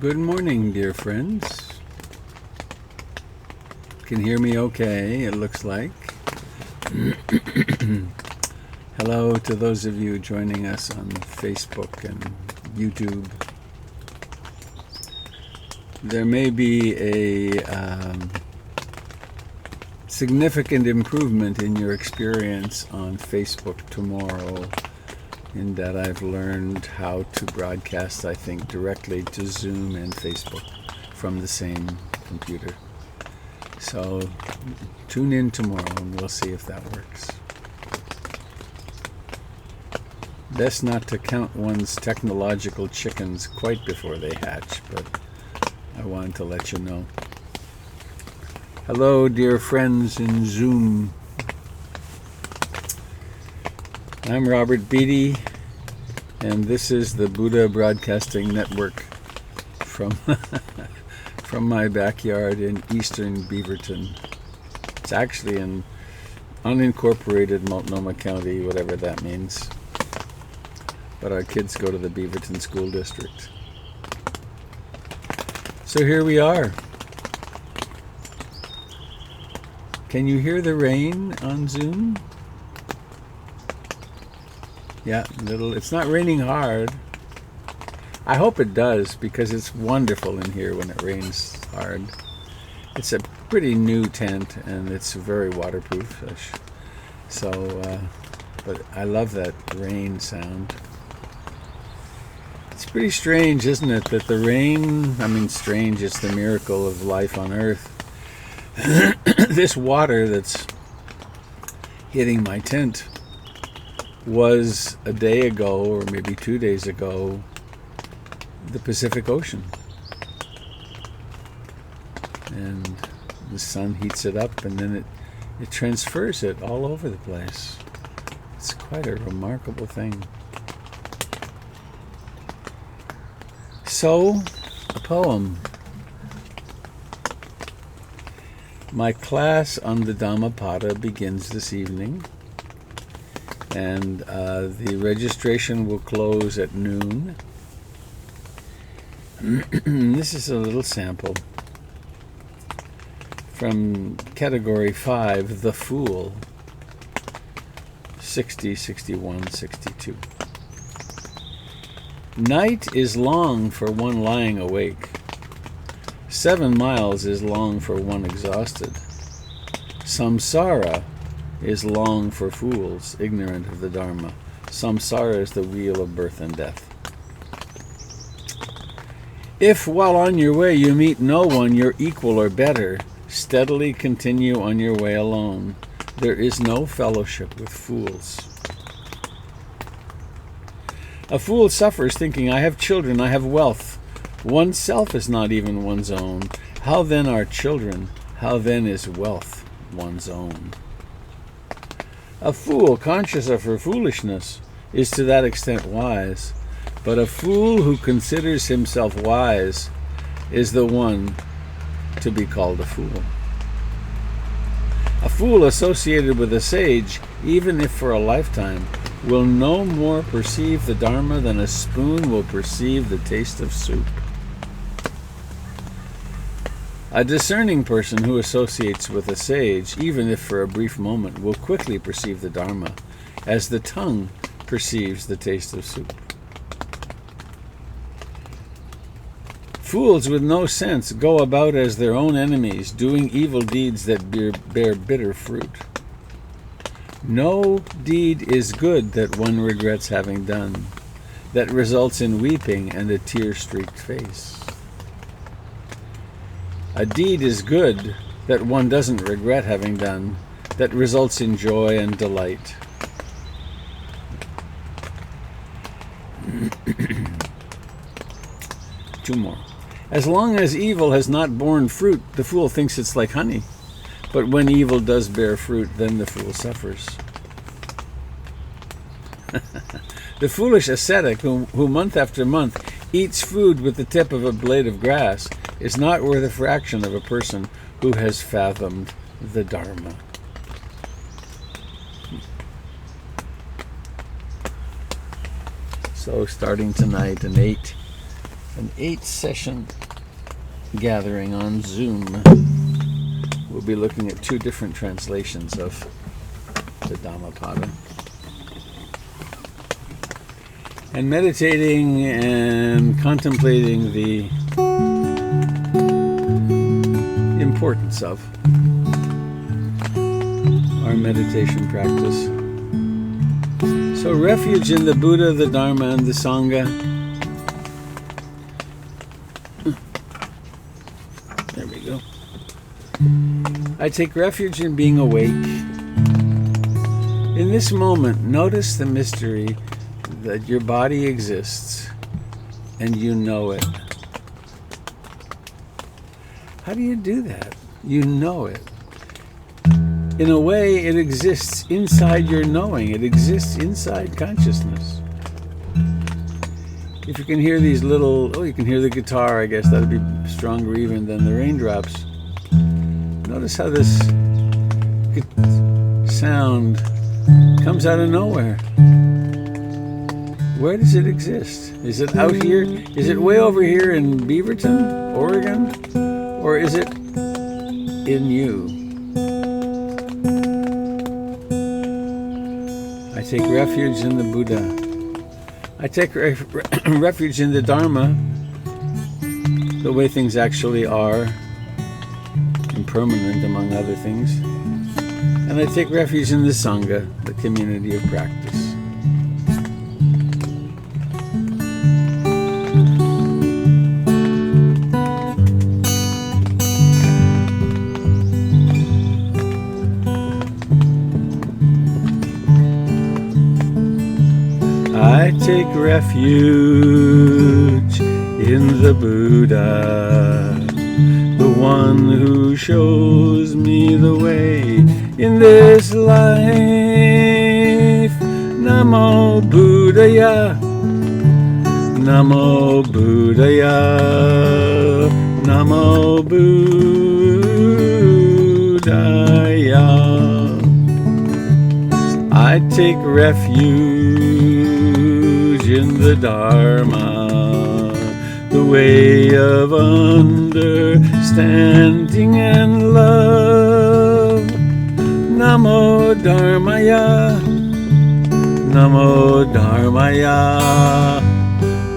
Good morning, dear friends. Can hear me okay, it looks like. Hello to those of you joining us on Facebook and YouTube. There may be a significant improvement in your experience on Facebook tomorrow, in that I've learned how to broadcast, I think, directly to Zoom and Facebook from the same computer. So tune in tomorrow and we'll see if that works. Best not to count one's technological chickens quite before they hatch, but I wanted to let you know. Hello, dear friends in Zoom. I'm Robert Beatty, and this is the Buddha Broadcasting Network from from my backyard in eastern Beaverton. It's actually in unincorporated Multnomah County, whatever that means. But our kids go to the Beaverton School District. So here we are. Can you hear the rain on Zoom? Yeah, it's not raining hard. I hope it does, because it's wonderful in here when it rains hard. It's a pretty new tent and it's very waterproof. But I love that rain sound. It's pretty strange, isn't it, that the rain, strange, it's the miracle of life on earth. This water that's hitting my tent was a day ago, or maybe 2 days ago, the Pacific Ocean. And the sun heats it up and then it transfers it all over the place. It's quite a remarkable thing. So, a poem. My class on the Dhammapada begins this evening, and the registration will close at noon. This is a little sample from category 5, The Fool, 60, 61, 62. Night is long for one lying awake. 7 miles is long for one exhausted. Samsara is long for fools, ignorant of the Dharma. Samsara is the wheel of birth and death. If while on your way you meet no one your equal or better, steadily continue on your way alone. There is no fellowship with fools. A fool suffers thinking, I have children, I have wealth. Oneself is not even one's own. How then are children? How then is wealth one's own? A fool, conscious of her foolishness, is to that extent wise. But a fool who considers himself wise is the one to be called a fool. A fool associated with a sage, even if for a lifetime, will no more perceive the Dharma than a spoon will perceive the taste of soup. A discerning person who associates with a sage, even if for a brief moment, will quickly perceive the Dharma, as the tongue perceives the taste of soup. Fools with no sense go about as their own enemies, doing evil deeds that bear bitter fruit. No deed is good that one regrets having done, that results in weeping and a tear-streaked face. A deed is good that one doesn't regret having done, that results in joy and delight. Two more. As long as evil has not borne fruit, the fool thinks it's like honey. But when evil does bear fruit, then the fool suffers. The foolish ascetic who month after month eats food with the tip of a blade of grass is not worth a fraction of a person who has fathomed the Dharma. So starting tonight, an an 8-session gathering on Zoom. We'll be looking at 2 different translations of the Dhammapada. And meditating and contemplating the importance of our meditation practice. So refuge in the Buddha, the Dharma, and the Sangha. There we go. I take refuge in being awake. In this moment, notice the mystery that your body exists and you know it. How do you do that? You know it. In a way, it exists inside your knowing. It exists inside consciousness. If you can hear these little, you can hear the guitar, I guess that'd be stronger even than the raindrops. Notice how this sound comes out of nowhere. Where does it exist? Is it out here? Is it way over here in Beaverton, Oregon? Or is it in you? I take refuge in the Buddha. I take refuge in the Dharma, the way things actually are, impermanent among other things. And I take refuge in the Sangha, the community of practice. I take refuge in the Buddha, the one who shows me the way in this life. Namo Buddhaya, Namo Buddhaya, Namo Buddhaya. I take refuge in the Dharma, the way of understanding and love. Namo Dharmaya, Namo Dharmaya,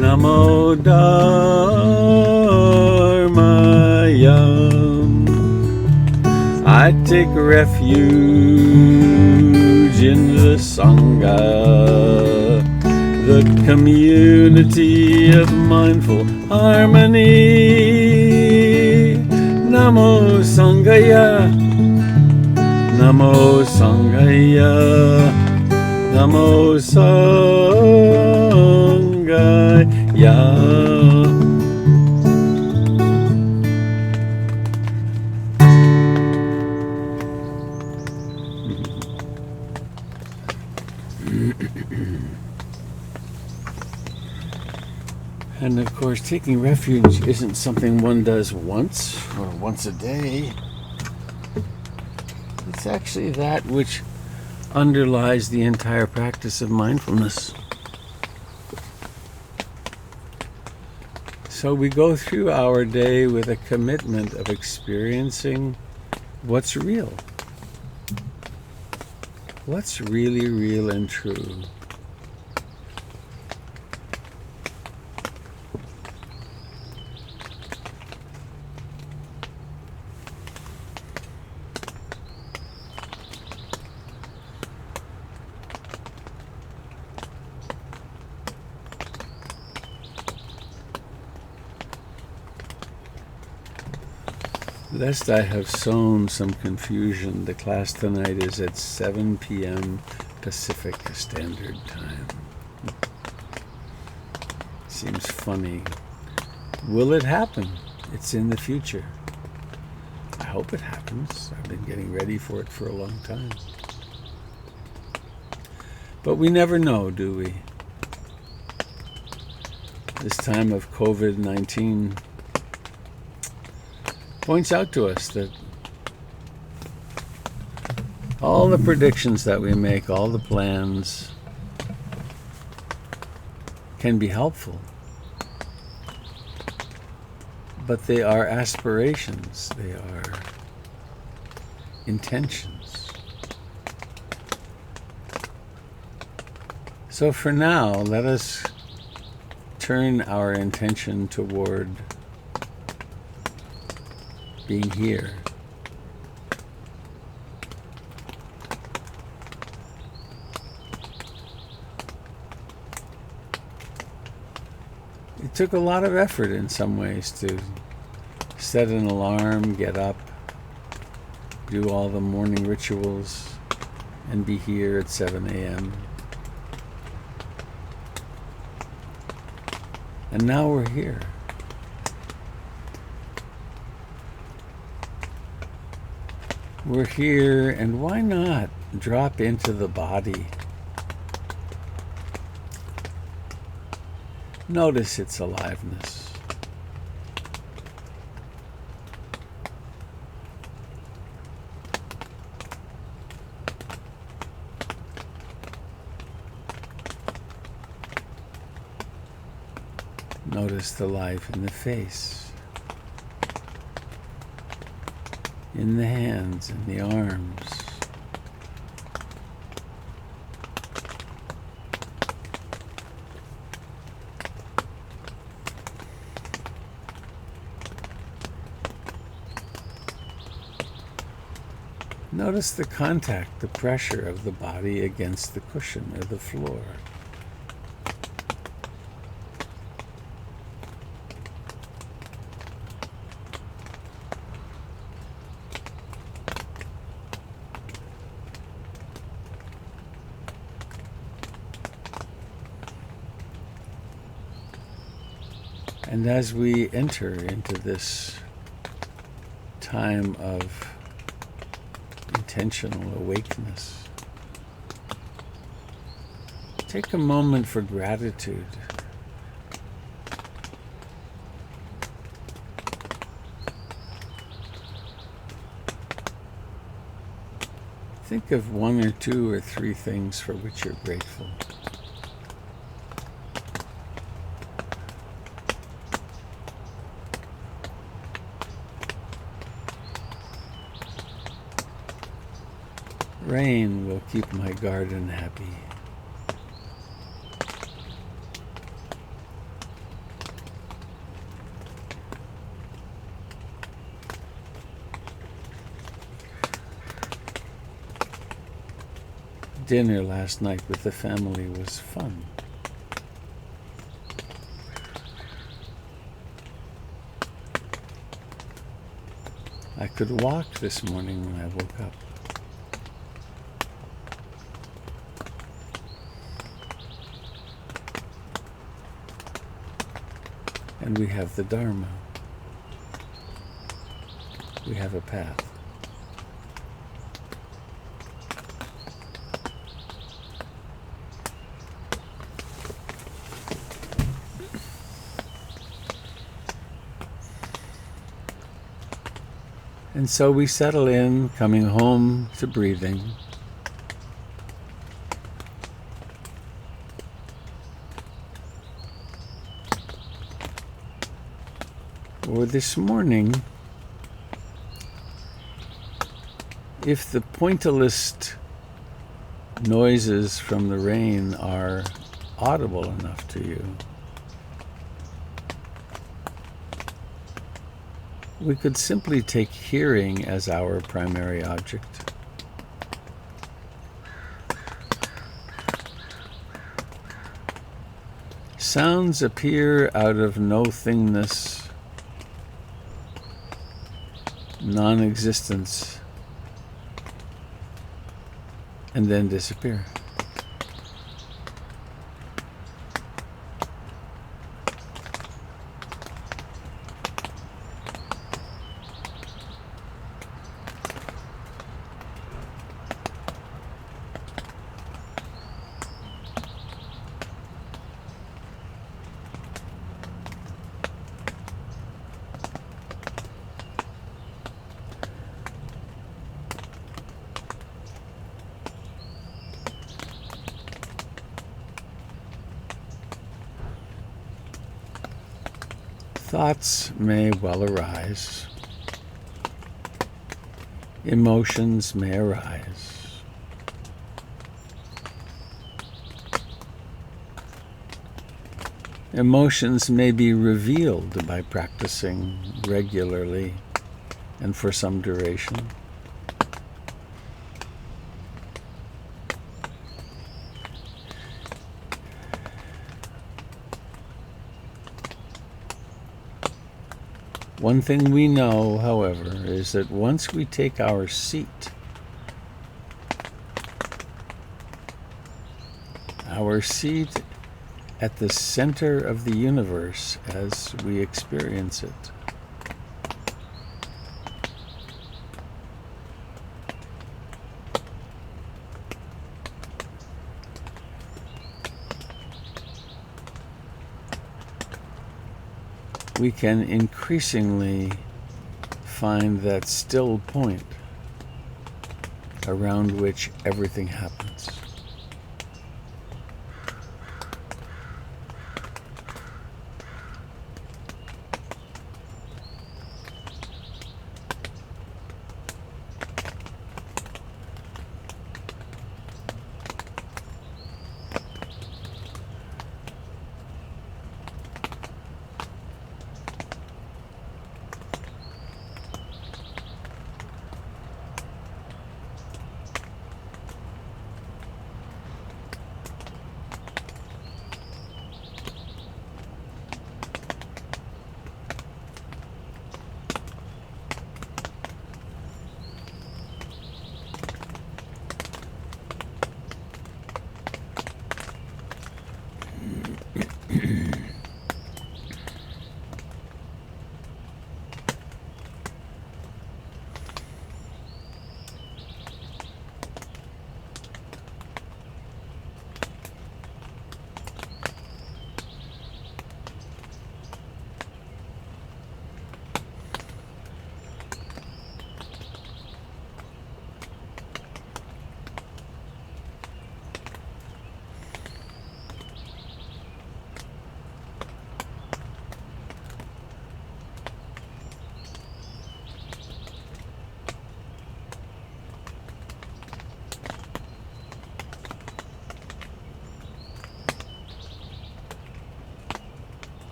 Namo Dharmaya. I take refuge in the Sangha, the community of mindful harmony. Namo Sanghaya, Namo Sanghaya, Namo Sanghaya. And of course, taking refuge isn't something one does once or once a day. It's actually that which underlies the entire practice of mindfulness. So we go through our day with a commitment of experiencing what's real. What's really real and true. Lest I have sown some confusion, the class tonight is at 7 p.m. Pacific Standard Time. Seems funny. Will it happen? It's in the future. I hope it happens. I've been getting ready for it for a long time. But we never know, do we? This time of COVID-19 points out to us that all the predictions that we make, all the plans, can be helpful. but they are aspirations, they are intentions. So for now, let us turn our intention toward being here. It took a lot of effort in some ways to set an alarm, get up, do all the morning rituals, and be here at 7 a.m. And now we're here. We're here, and why not drop into the body? Notice its aliveness. Notice the life in the face, in the hands and the arms. Notice the contact, the pressure of the body against the cushion or the floor. And as we enter into this time of intentional awakeness, take a moment for gratitude. Think of one or two or three things for which you're grateful. Rain will keep my garden happy. Dinner last night with the family was fun. I could walk this morning when I woke up. And we have the Dharma. We have a path. And so we settle in, coming home to breathing. Or this morning, if the pointillist noises from the rain are audible enough to you, we could simply take hearing as our primary object. Sounds appear out of no-thingness, non-existence, and then disappear. Thoughts may well arise. Emotions may arise. Emotions may be revealed by practicing regularly and for some duration. One thing we know, however, is that once we take our seat, at the center of the universe as we experience it, we can increasingly find that still point around which everything happens.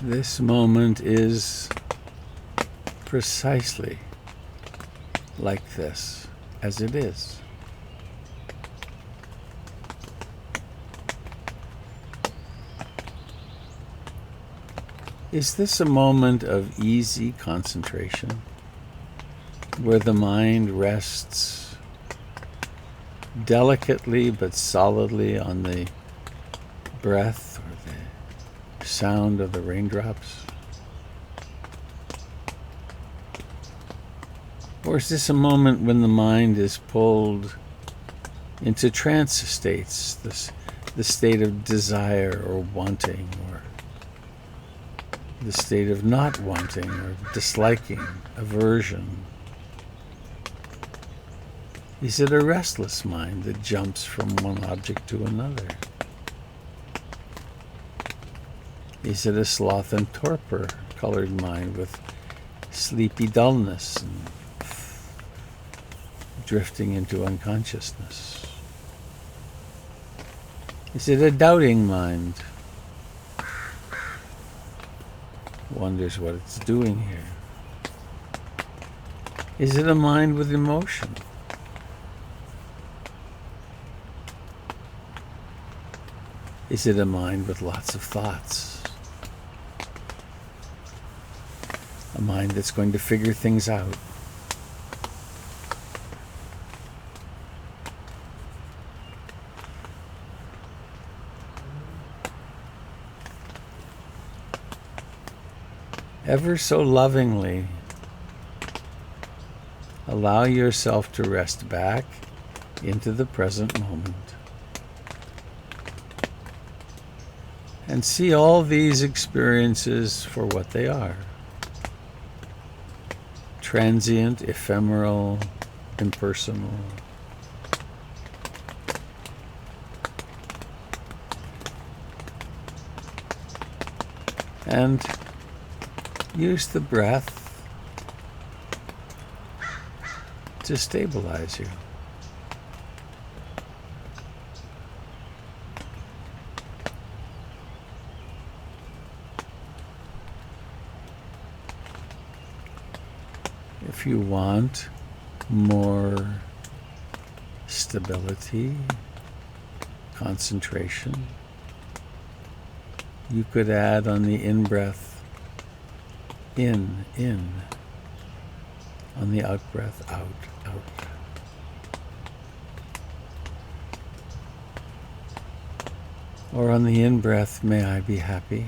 This moment is precisely like this, as it is. Is this a moment of easy concentration, where the mind rests delicately but solidly on the breath or the sound of the raindrops? Or is this a moment when the mind is pulled into trance states, the state of desire or wanting, or the state of not wanting or disliking, aversion? Is it a restless mind that jumps from one object to another? Is it a sloth and torpor colored mind with sleepy dullness and drifting into unconsciousness? Is it a doubting mind? Wonders what it's doing here. Is it a mind with emotion? Is it a mind with lots of thoughts? A mind that's going to figure things out? ever so lovingly, allow yourself to rest back into the present moment. And see all these experiences for what they are. Transient, ephemeral, impersonal. And use the breath to stabilize you. If you want more stability, concentration, you could add on the in-breath, in, on the out-breath, out, out. Or on the in-breath, may I be happy.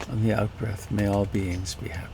On the out-breath, may all beings be happy.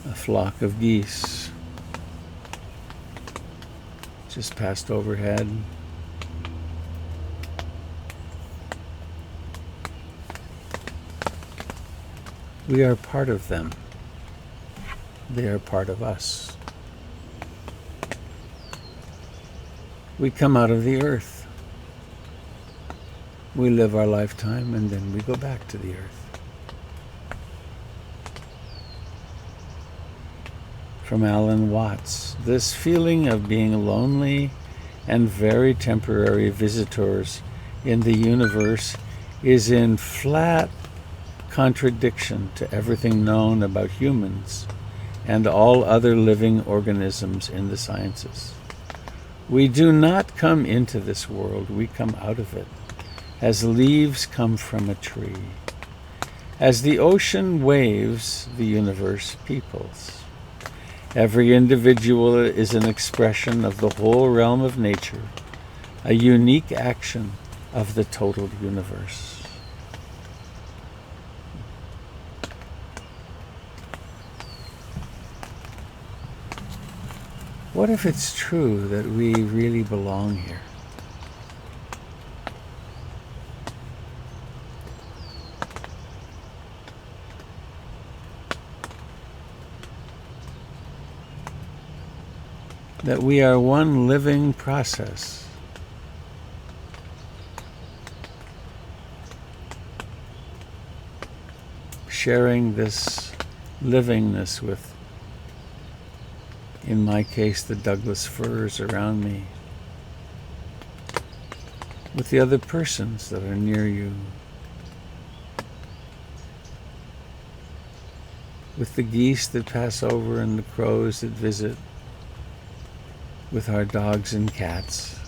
A flock of geese just passed overhead. We are part of them. They are part of us. We come out of the earth. We live our lifetime and then we go back to the earth. From Alan Watts, this feeling of being lonely and very temporary visitors in the universe is in flat contradiction to everything known about humans and all other living organisms in the sciences. We do not come into this world, we come out of it, as leaves come from a tree. As the ocean waves, the universe peoples. Every individual is an expression of the whole realm of nature, a unique action of the total universe. What if it's true that we really belong here? That we are one living process. Sharing this livingness with, in my case, the Douglas firs around me, with the other persons that are near you, with the geese that pass over and the crows that visit, with our dogs and cats.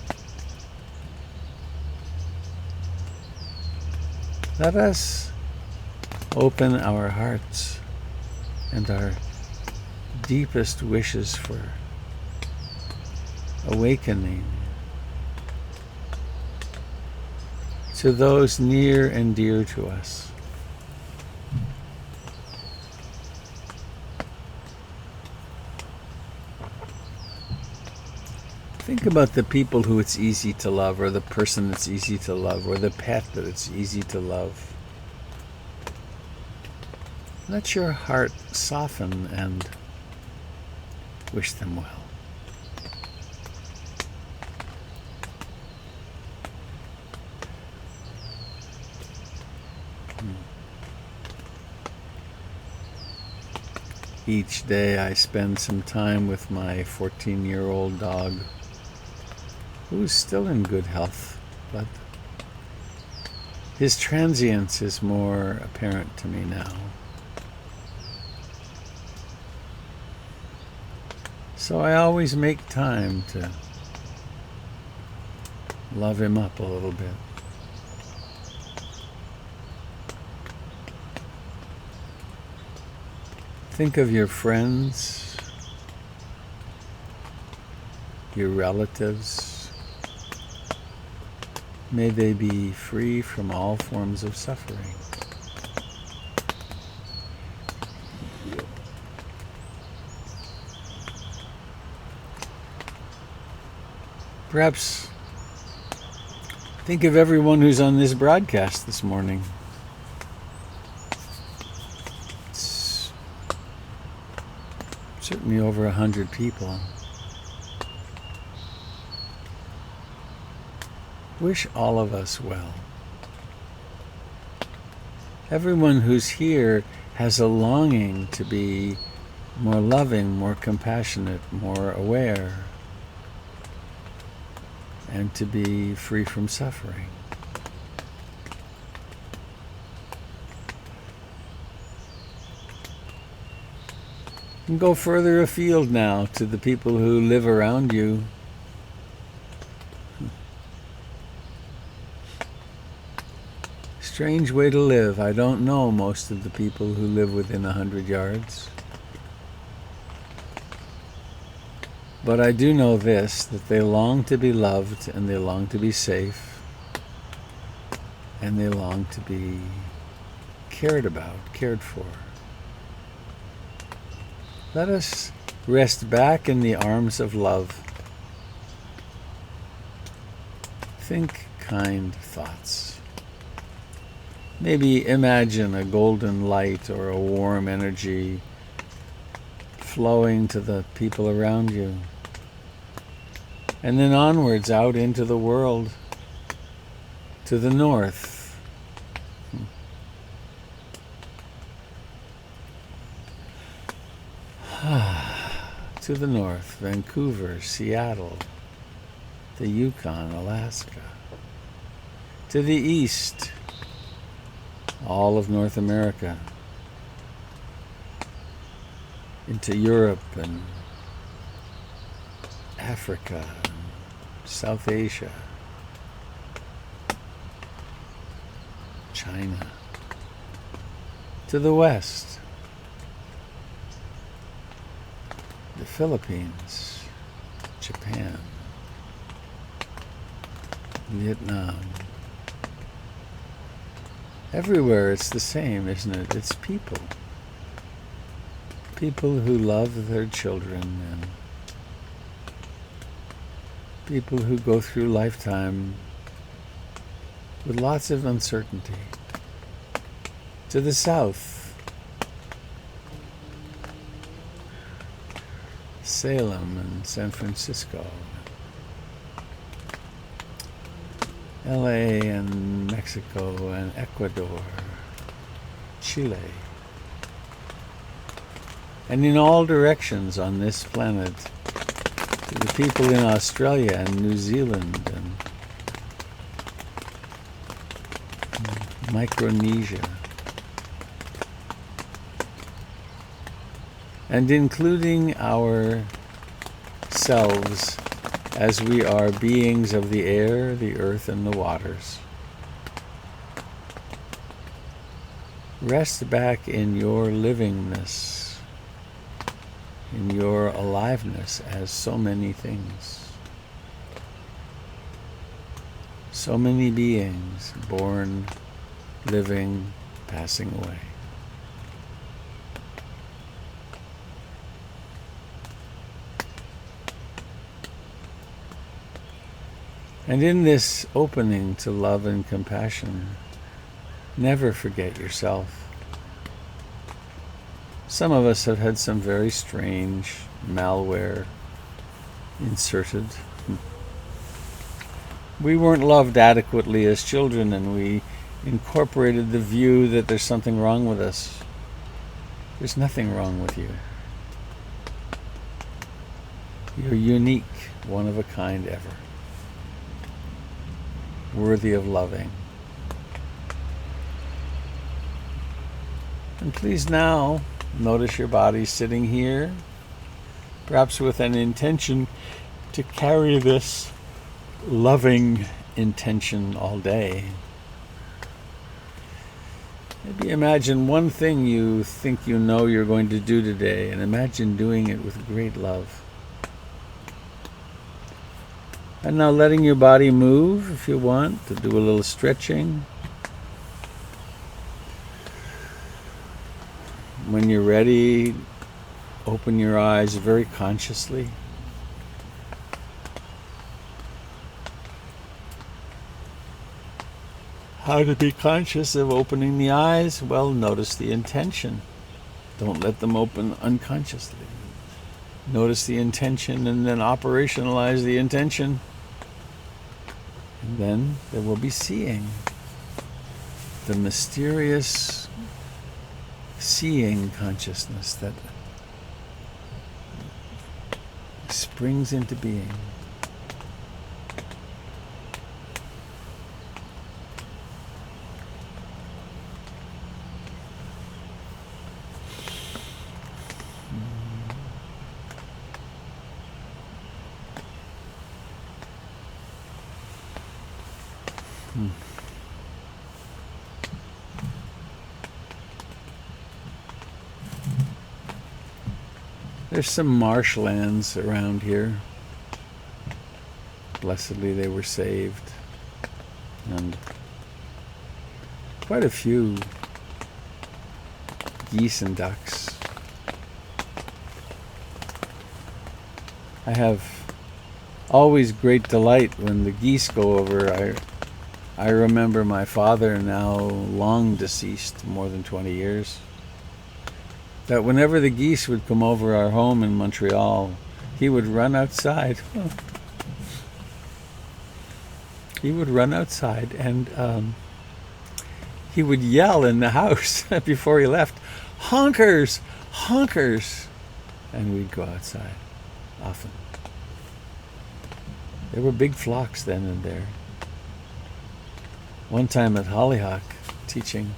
Let us open our hearts and our deepest wishes for awakening to those near and dear to us. Think about the people who it's easy to love, or the person that's easy to love, or the pet that it's easy to love. Let your heart soften and wish them well. Each day I spend some time with my 14-year-old dog, who's still in good health, but his transience is more apparent to me now. So I always make time to love him up a little bit. Think of your friends, your relatives. May they be free from all forms of suffering. Perhaps think of everyone who's on this broadcast this morning. It's certainly over 100 people. Wish all of us well. Everyone who's here has a longing to be more loving, more compassionate, more aware, and to be free from suffering. And go further afield now to the people who live around you. Strange way to live. I don't know most of the people who live within 100 yards. But I do know this, that they long to be loved, and they long to be safe, and they long to be cared about, cared for. Let us rest back in the arms of love. Think kind thoughts. Maybe imagine a golden light or a warm energy flowing to the people around you. And then onwards out into the world, to the north. To the north, Vancouver, Seattle, the Yukon, Alaska. To the east, all of North America. Into Europe and Africa, and South Asia, China. To the west, the Philippines, Japan, Vietnam. Everywhere it's the same, isn't it? It's people. People who love their children and people who go through lifetime with lots of uncertainty. To the south, Salem and San Francisco, LA and Mexico and Ecuador, Chile, and in all directions on this planet, to the people in Australia and New Zealand and Micronesia, and including ourselves as we are beings of the air, the earth, and the waters. Rest back in your livingness, in your aliveness as so many things. So many beings, born, living, passing away. And in this opening to love and compassion, never forget yourself. Some of us have had some very strange malware inserted. We weren't loved adequately as children, and we incorporated the view that there's something wrong with us. There's nothing wrong with you. You're unique, one of a kind ever. Worthy of loving. And please now notice your body sitting here, perhaps with an intention to carry this loving intention all day. Maybe imagine one thing you think you know you're going to do today, and imagine doing it with great love. And now letting your body move if you want, to do a little stretching. When you're ready, open your eyes very consciously. How to be conscious of opening the eyes? Well, notice the intention. Don't let them open unconsciously. Notice the intention and then operationalize the intention. And then there will be seeing. The mysterious seeing consciousness that springs into being. There's some marshlands around here. Blessedly they were saved. And quite a few geese and ducks. I have always great delight when the geese go over. I remember my father, now long deceased, more than 20 years, that whenever the geese would come over our home in Montreal, he would run outside. He would run outside and he would yell in the house before he left, "Honkers! Honkers!" And we'd go outside often. There were big flocks then and there. One time at Hollyhock teaching,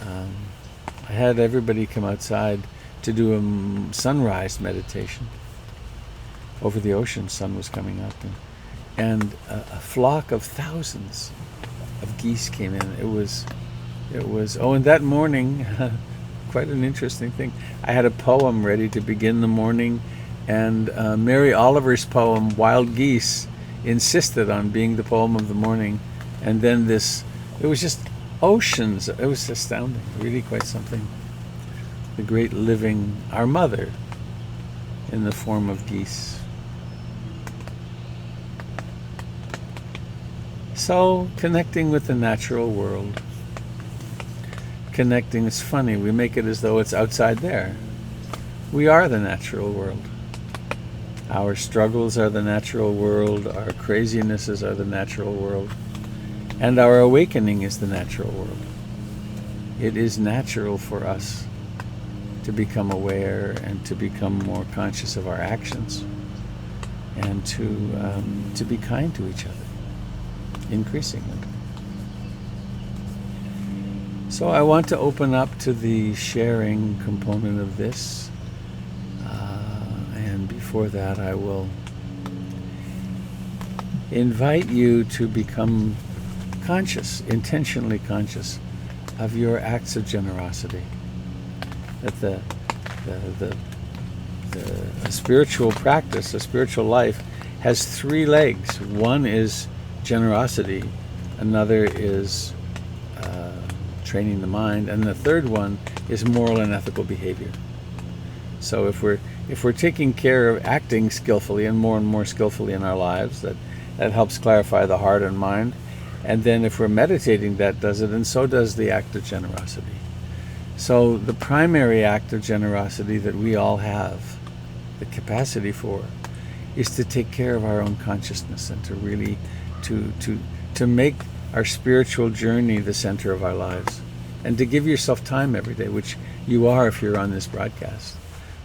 I had everybody come outside to do a sunrise meditation. Over the ocean, sun was coming up, and a flock of thousands of geese came in. It was, and that morning, quite an interesting thing. I had a poem ready to begin the morning, and Mary Oliver's poem, Wild Geese, insisted on being the poem of the morning. And then it was just oceans. It was astounding, really quite something. The great living, our mother, in the form of geese. So, connecting with the natural world. Connecting, it's funny, we make it as though it's outside there. We are the natural world. Our struggles are the natural world, our crazinesses are the natural world, and our awakening is the natural world. It is natural for us to become aware and to become more conscious of our actions and to be kind to each other, increasingly. So I want to open up to the sharing component of this. And before that, I will invite you to become conscious, intentionally conscious, of your acts of generosity. That a spiritual practice, a spiritual life, has three legs. One is generosity, another is training the mind, and the third one is moral and ethical behavior. So if we're taking care of acting skillfully and more skillfully in our lives, that helps clarify the heart and mind. And then if we're meditating, that does it, and so does the act of generosity. So the primary act of generosity that we all have the capacity for is to take care of our own consciousness and to really to make our spiritual journey the center of our lives, and to give yourself time every day, which you are if you're on this broadcast.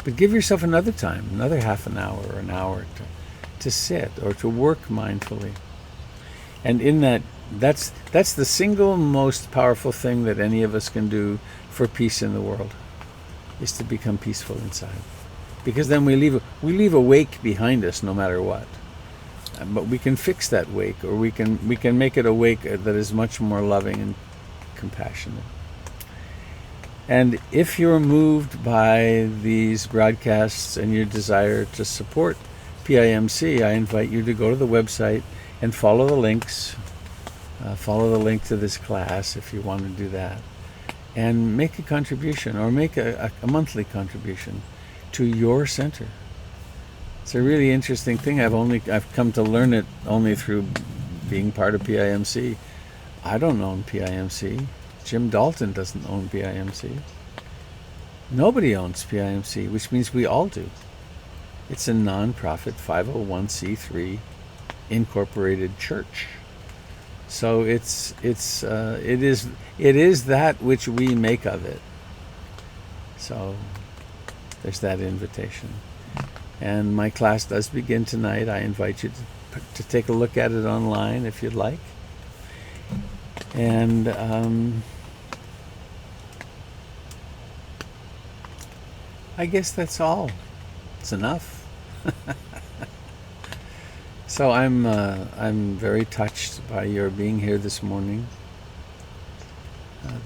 But give yourself another time, another half an hour or an hour to sit or to work mindfully. And in that's the single most powerful thing that any of us can do for peace in the world, is to become peaceful inside. Because then we leave a wake behind us no matter what. But we can fix that wake, or we can make it a wake that is much more loving and compassionate. And if you're moved by these broadcasts and your desire to support PIMC, I invite you to go to the website and follow the links. Follow the link to this class if you want to do that. And make a contribution, or make a monthly contribution to your center. It's a really interesting thing. I've come to learn it only through being part of PIMC. I don't own PIMC. Jim Dalton doesn't own PIMC. Nobody owns PIMC, which means we all do. It's a non-profit 501c3 incorporated church. So it is that which we make of it. So there's that invitation. And my class does begin tonight. I invite you to take a look at it online if you'd like. And I guess that's all. It's enough. So I'm very touched by your being here this morning.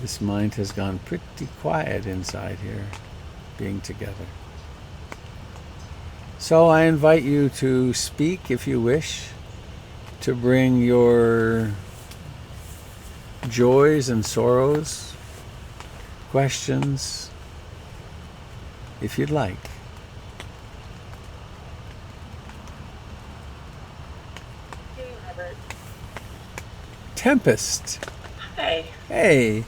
This mind has gone pretty quiet inside here, being together. So I invite you to speak if you wish, to bring your joys and sorrows, questions, if you'd like. Tempest. Hi. Hey.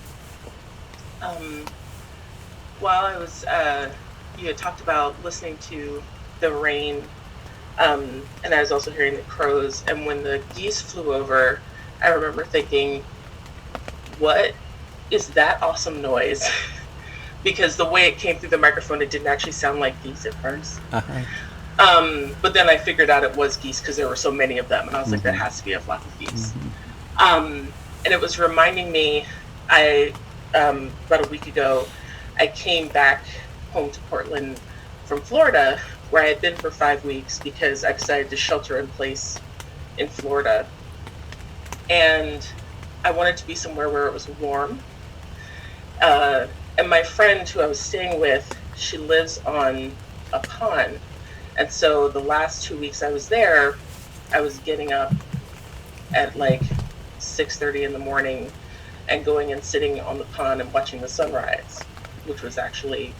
Um, while I was, you had talked about listening to the rain, and I was also hearing the crows. And when the geese flew over, I remember thinking, what is that awesome noise? Because the way it came through the microphone, it didn't actually sound like geese at first. Uh-huh. But then I figured out it was geese because there were so many of them. And I was like, that has to be a flock of geese. And it was reminding me, about a week ago, I came back home to Portland from Florida, where I had been for 5 weeks because I decided to shelter in place in Florida. And I wanted to be somewhere where it was warm. And my friend who I was staying with, she lives on a pond. And so the last 2 weeks I was there, I was getting up at like 6:30 in the morning and going and sitting on the pond and watching the sunrise, which was actually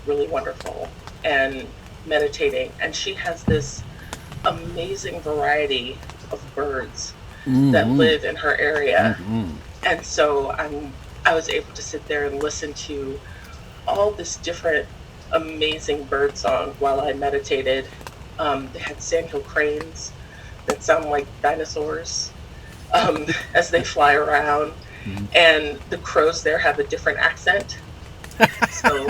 really wonderful, and meditating. And she has this amazing variety of birds that live in her area. And so I was able to sit there and listen to all this different amazing bird song while I meditated. They had sandhill cranes that sound like dinosaurs as they fly around. And the crows there have a different accent. So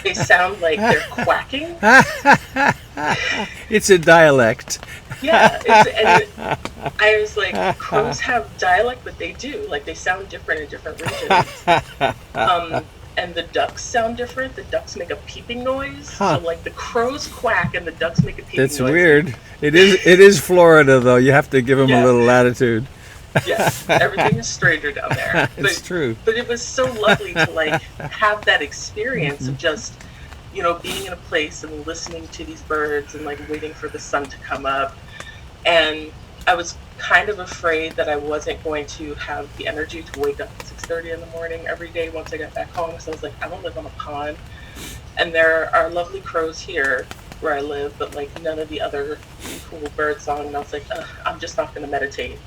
they sound like they're quacking. It's a dialect. Yeah. I was like, crows have dialect, but they do. Like, they sound different in different regions. And the ducks sound different. The ducks make a peeping noise. So, like, the crows quack and the ducks make a peeping noise. That's weird. It is Florida, though. You have to give them a little latitude. Yeah, everything is stranger down there. It's true. But it was so lovely to, like, have that experience of just, being in a place and listening to these birds and, like, waiting for the sun to come up. And I was kind of afraid that I wasn't going to have the energy to wake up at 6:30 in the morning every day once I got back home. So I was like, I don't live on a pond. And there are lovely crows here where I live, but, like, none of the other cool bird song. And I was like, I'm just not going to meditate.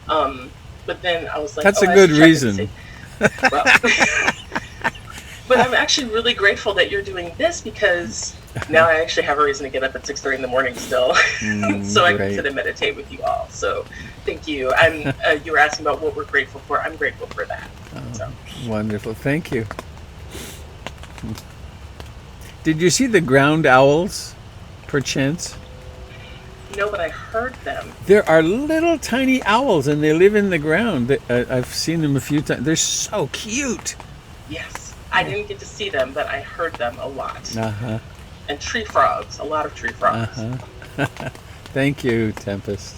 But then I was like, that's a good reason. Well, but I'm actually really grateful that you're doing this, because now I actually have a reason to get up at 6:30 in the morning still, so I can sit and meditate with you all. So thank you. And you were asking about what we're grateful for. I'm grateful for that. So. Wonderful. Thank you. Did you see the ground owls, perchance? No, but I heard them. There are little tiny owls, and they live in the ground. I've seen them a few times. They're so cute. Yes. I didn't get to see them, but I heard them a lot. Uh-huh. And tree frogs. A lot of tree frogs. Uh-huh. Thank you, Tempest.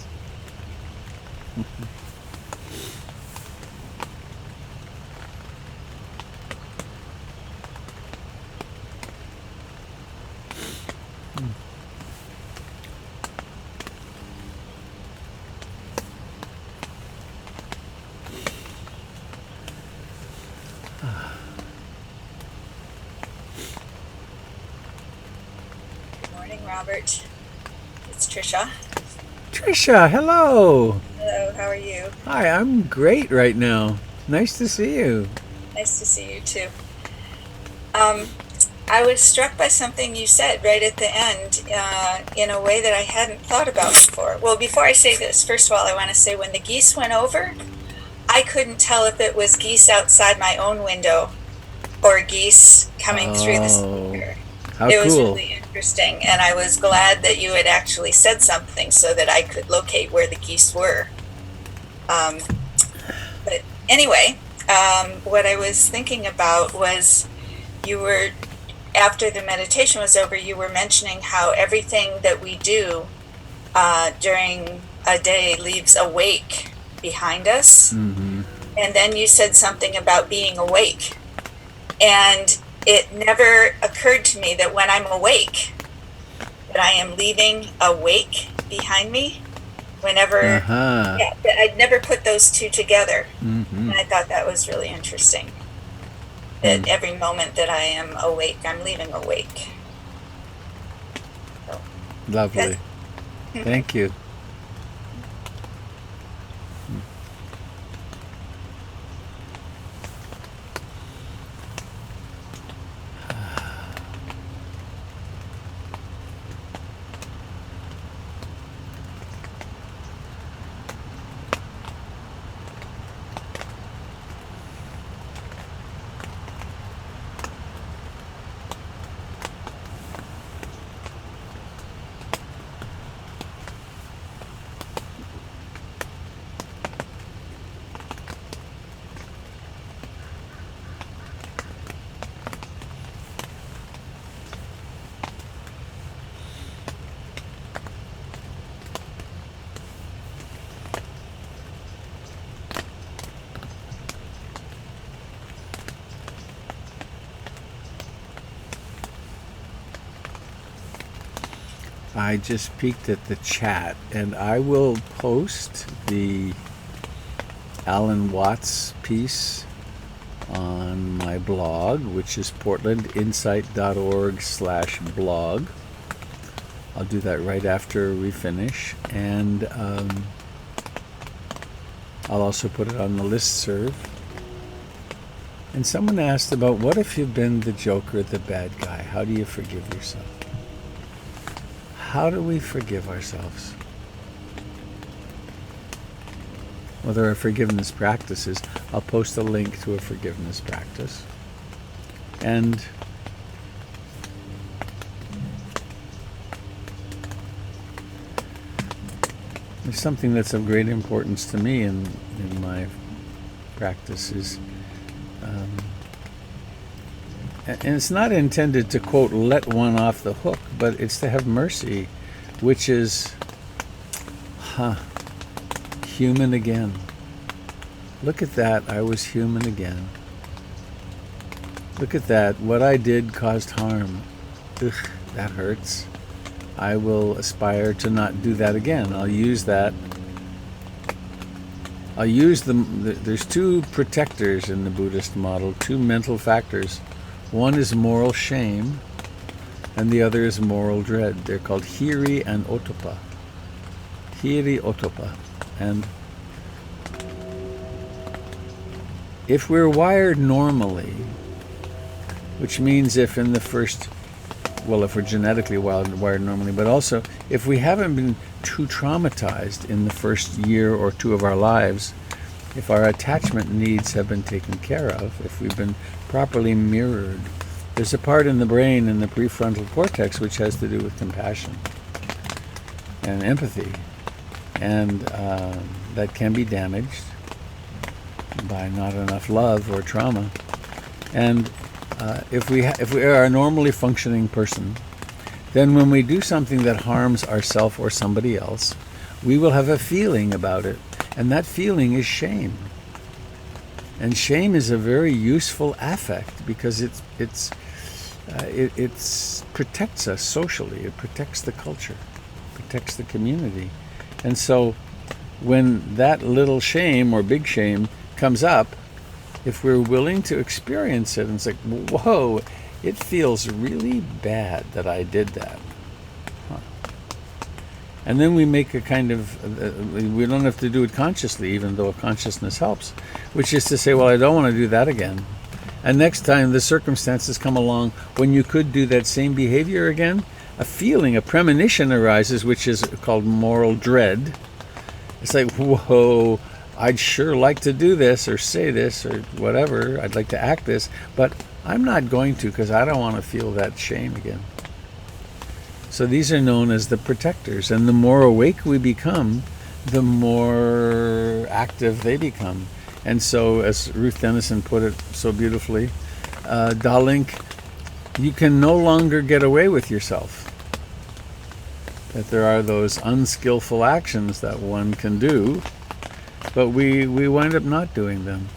Robert. It's Trisha. Trisha, hello. Hello, how are you? Hi, I'm great right now. Nice to see you. Nice to see you too. I was struck by something you said right at the end in a way that I hadn't thought about before. Well, before I say this, first of all, I want to say when the geese went over, I couldn't tell if it was geese outside my own window or geese coming through the speaker. How it was cool. really interesting, and I was glad that you had actually said something so that I could locate where the geese were. But anyway, what I was thinking about was after the meditation was over, you were mentioning how everything that we do during a day leaves a wake behind us. Mm-hmm. And then you said something about being awake. And it never occurred to me that when I'm awake, that I am leaving a wake behind me. I'd never put those two together. Mm-hmm. And I thought that was really interesting. That every moment that I am awake, I'm leaving a wake. So, lovely. Thank you. I just peeked at the chat, and I will post the Alan Watts piece on my blog, which is portlandinsight.org/blog. I'll do that right after we finish, and I'll also put it on the listserv. And someone asked about, what if you've been the joker, the bad guy? How do you forgive yourself? How do we forgive ourselves? Well, there are forgiveness practices. I'll post a link to a forgiveness practice. And there's something that's of great importance to me in my practice is, and it's not intended to, quote, let one off the hook, but it's to have mercy, which is, human again. Look at that, I was human again. Look at that, what I did caused harm. Ugh, that hurts. I will aspire to not do that again. I'll use that. I'll use there's two protectors in the Buddhist model, two mental factors. One is moral shame, and the other is moral dread. They're called hiri and otopa. Hiri, otopa. And if we're wired normally, which means if in the first, well, if we're genetically wired normally, but also if we haven't been too traumatized in the first year or two of our lives, if our attachment needs have been taken care of, if we've been properly mirrored, there's a part in the brain in the prefrontal cortex which has to do with compassion and empathy, and that can be damaged by not enough love or trauma. And if we are a normally functioning person, then when we do something that harms ourselves or somebody else, we will have a feeling about it, and that feeling is shame. And shame is a very useful affect because it protects us socially. It protects the culture, protects the community. And so when that little shame or big shame comes up, if we're willing to experience it, and it's like, whoa, it feels really bad that I did that. And then we make a kind of, we don't have to do it consciously, even though consciousness helps, which is to say, well, I don't want to do that again. And next time the circumstances come along when you could do that same behavior again, a feeling, a premonition arises, which is called moral dread. It's like, whoa, I'd sure like to do this or say this or whatever. I'd like to act this, but I'm not going to because I don't want to feel that shame again. So these are known as the protectors, and the more awake we become, the more active they become. And so, as Ruth Denison put it so beautifully, darling, you can no longer get away with yourself. That there are those unskillful actions that one can do, but we wind up not doing them.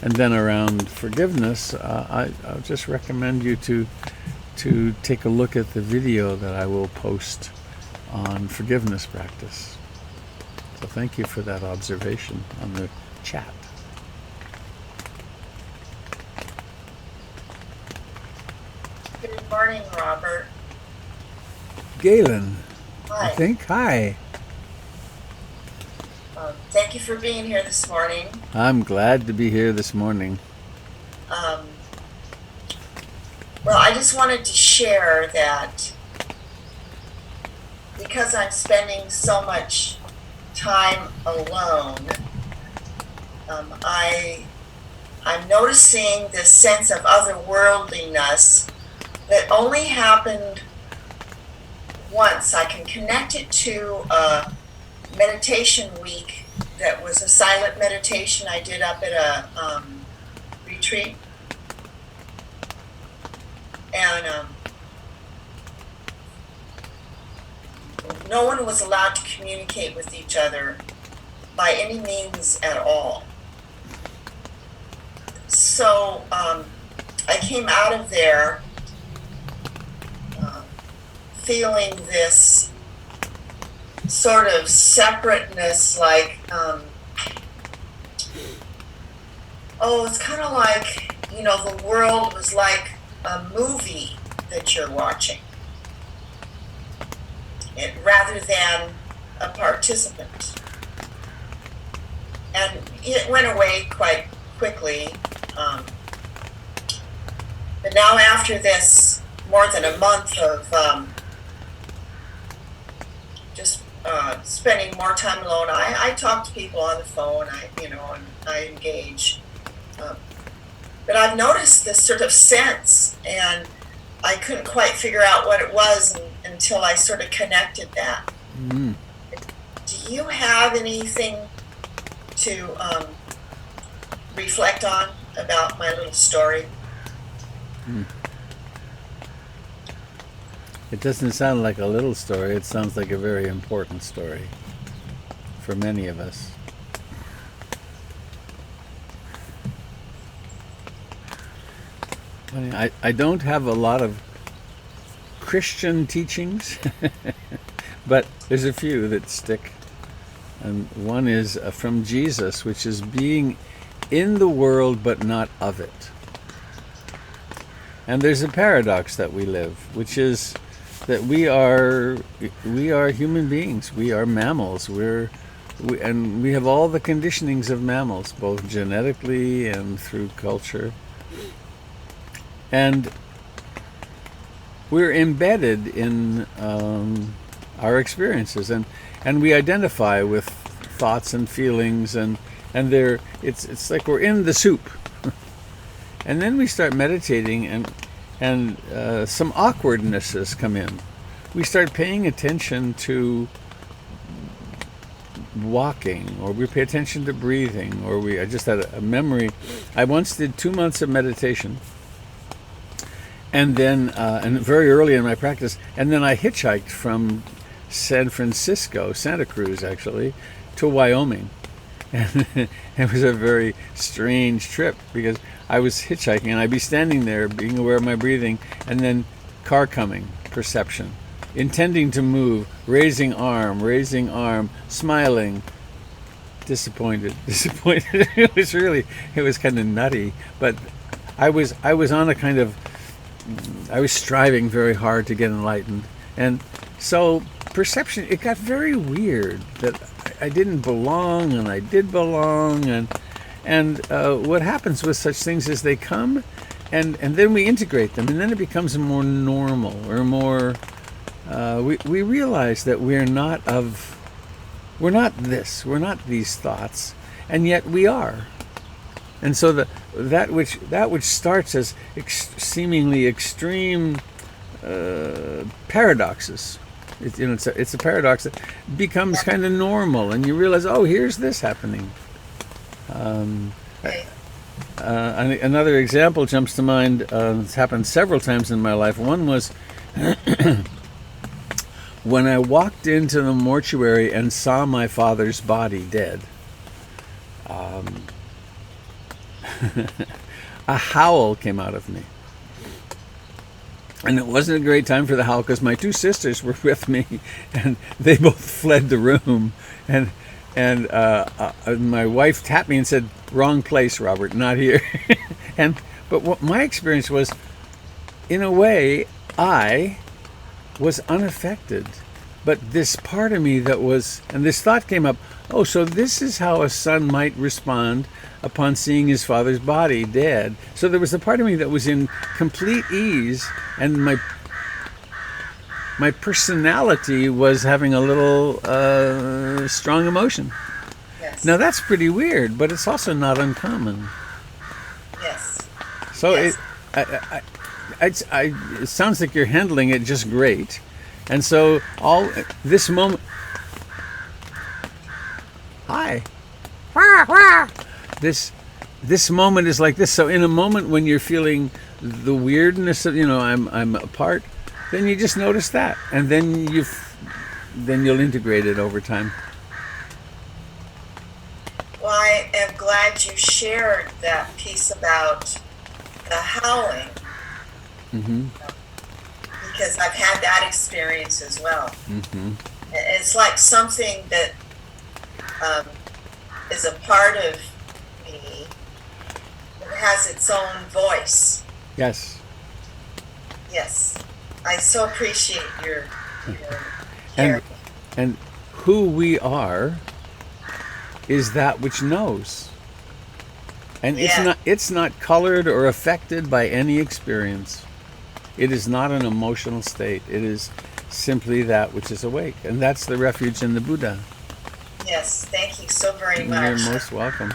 And then around forgiveness, I'll just recommend you to take a look at the video that I will post on forgiveness practice. So thank you for that observation on the chat. Good morning, Robert. Galen, Hi. I think. Hi. Thank you for being here this morning. I'm glad to be here this morning. Well, I just wanted to share that because I'm spending so much time alone, I'm noticing this sense of otherworldliness that only happened once. I can connect it to a meditation week that was a silent meditation I did up at a retreat. And no one was allowed to communicate with each other by any means at all. So I came out of there feeling this sort of separateness, like, it's kind of like, the world was like a movie that you're watching, rather than a participant. And it went away quite quickly. But now after this, more than a month of just spending more time alone, I talk to people on the phone, and I engage. But I've noticed this sort of sense, and I couldn't quite figure out what it was until I sort of connected that. Mm. Do you have anything to reflect on about my little story? Mm. It doesn't sound like a little story. It sounds like a very important story for many of us. I don't have a lot of Christian teachings, but there's a few that stick. And one is from Jesus, which is being in the world but not of it. And there's a paradox that we live, which is that we are human beings. We are mammals. And we have all the conditionings of mammals, both genetically and through culture. And we're embedded in our experiences, and we identify with thoughts and feelings, and it's like we're in the soup. And then we start meditating, and some awkwardnesses come in. We start paying attention to walking, or we pay attention to breathing, or I just had a memory. I once did 2 months of meditation, and then and very early in my practice, and then I hitchhiked from San Francisco, Santa Cruz actually, to Wyoming. And it was a very strange trip, because I was hitchhiking and I'd be standing there being aware of my breathing, and then car coming, perception, intending to move, raising arm, smiling, disappointed. It was kind of nutty, but I was on a kind of, I was striving very hard to get enlightened. And so perception, it got very weird that I didn't belong and I did belong. And what happens with such things is they come and then we integrate them, and then it becomes more normal, or more, we realize that we're not this, we're not these thoughts, and yet we are. And so that which starts as seemingly extreme paradoxes, it's a paradox that becomes kind of normal, and you realize, oh, here's this happening. Another example jumps to mind. It's happened several times in my life. One was when I walked into the mortuary and saw my father's body dead. A howl came out of me. And it wasn't a great time for the howl, because my two sisters were with me, and they both fled the room. And my wife tapped me and said, "Wrong place, Robert, not here." But what my experience was, in a way, I was unaffected. But this part of me that was, and this thought came up, oh, so this is how a son might respond upon seeing his father's body dead. So there was a part of me that was in complete ease, and my personality was having a little strong emotion. Yes. Now that's pretty weird, but it's also not uncommon. Yes. So Yes. it sounds like you're handling it just great. And so all this moment, hi, this moment is like this. So in a moment when you're feeling the weirdness of, I'm apart, then you just notice that, and then you'll integrate it over time. Well, I am glad you shared that piece about the howling. Mm-hmm. because I've had that experience as well. Mm-hmm. It's like something that is a part of me that has its own voice. Yes. Yes, I so appreciate your And caring. and who we are is that which knows. And Yeah. it's not colored or affected by any experience. It is not an emotional state. It is simply that which is awake. And that's the refuge in the Buddha. Yes, thank you so very You're much. most welcome.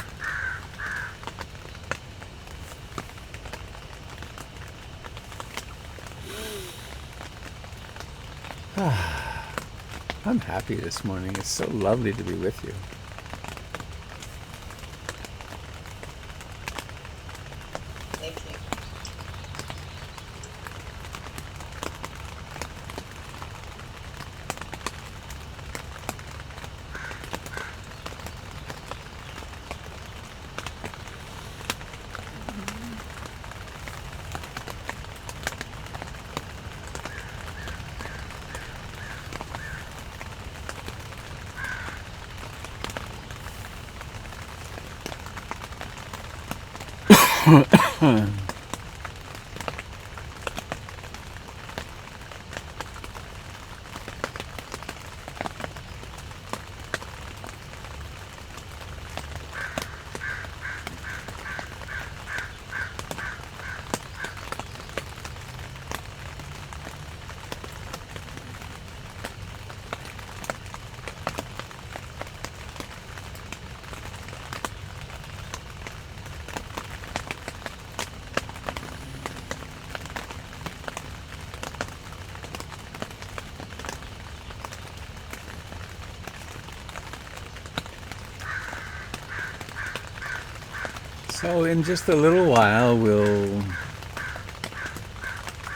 I'm happy this morning. It's so lovely to be with you. Thank you. So in just a little while, we'll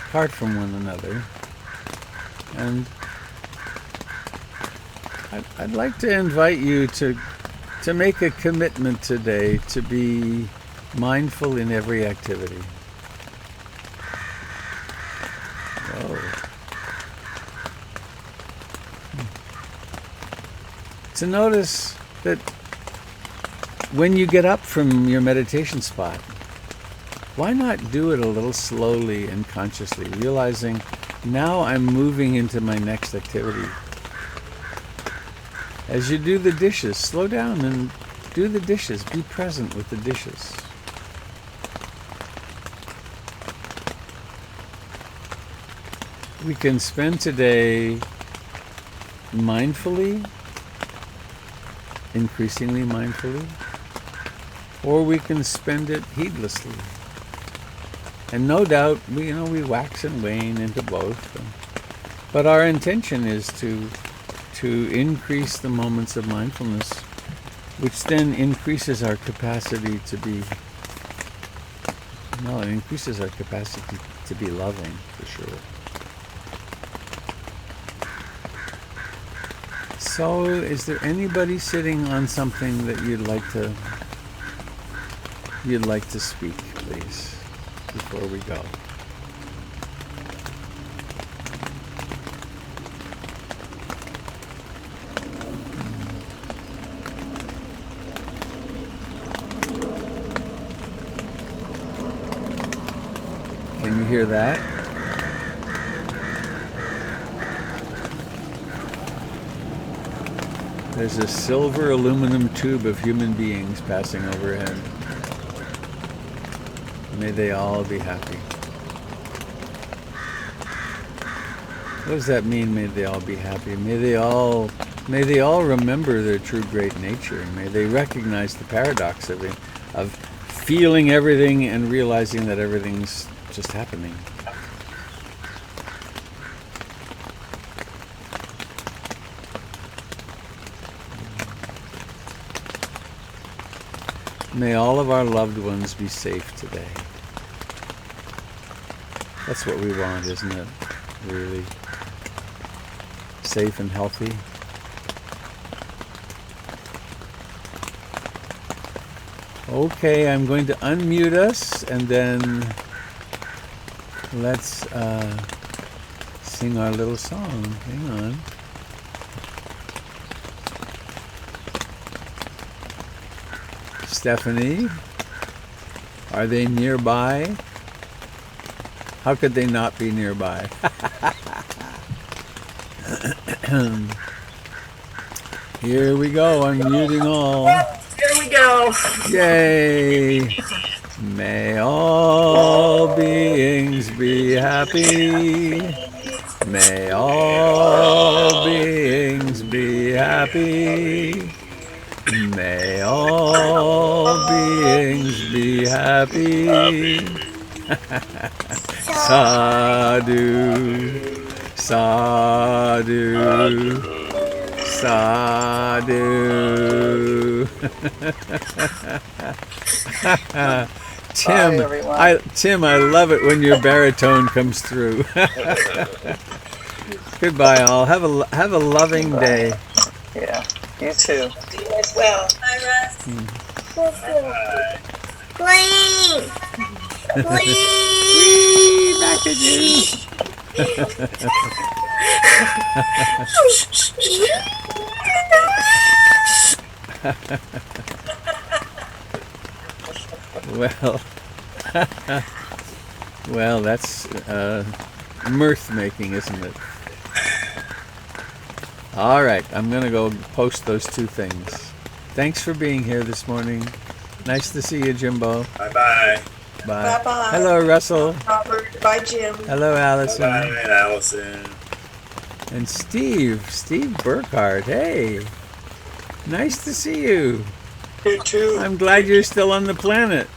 part from one another. And I'd like to invite you to make a commitment today to be mindful in every activity. To notice that when you get up from your meditation spot, why not do it a little slowly and consciously, realizing now I'm moving into my next activity. As you do the dishes, slow down and do the dishes. Be present with the dishes. We can spend today mindfully, increasingly mindfully, or we can spend it heedlessly. And no doubt, we wax and wane into both. But our intention is to increase the moments of mindfulness, which then increases our capacity to be, it increases our capacity to be loving, for sure. So, is there anybody sitting on something that you'd like to speak, please, before we go? Can you hear that? There's a silver aluminum tube of human beings passing overhead. May they all be happy. What does that mean, may they all be happy? May they all remember their true great nature. May they recognize the paradox of feeling everything and realizing that everything's just happening. May all of our loved ones be safe today. That's what we want, isn't it? Really safe and healthy. Okay, I'm going to unmute us and then let's sing our little song. Hang on. Stephanie, are they nearby? How could they not be nearby? Here we go, unmuting all. Here we go. Yay! May all beings be happy. May all beings be happy. May all beings be happy. Sadhu, sadhu, sadhu. Tim, I love it when your baritone comes through. Goodbye, all. Have a loving day. Yeah, you too. You as well. Bye, Russ. Please. Back at you. Well, that's mirth making, isn't it? All right, I'm going to go post those two things. Thanks for being here this morning. Nice to see you, Jimbo. Bye-bye. Bye. Bye-bye. Hello, Russell. Robert. Bye, Jim. Hello, Allison. Bye, Allison. And Steve Burkhardt. Hey, nice to see you. You too. I'm glad you're still on the planet.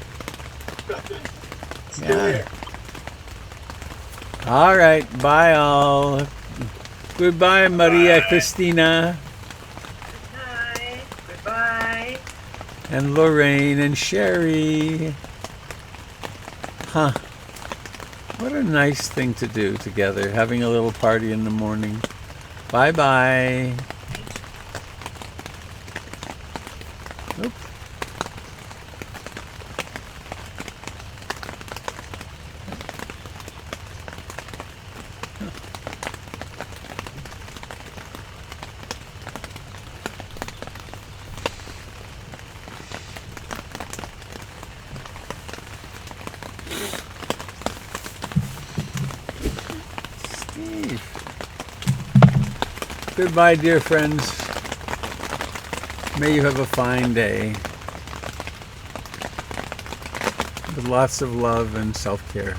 Yeah. All right, bye all. Goodbye, Maria Cristina. Hi. Goodbye. And Lorraine and Sherry. Huh. What a nice thing to do together, having a little party in the morning. Bye-bye. Oop. Goodbye, dear friends. May you have a fine day with lots of love and self-care.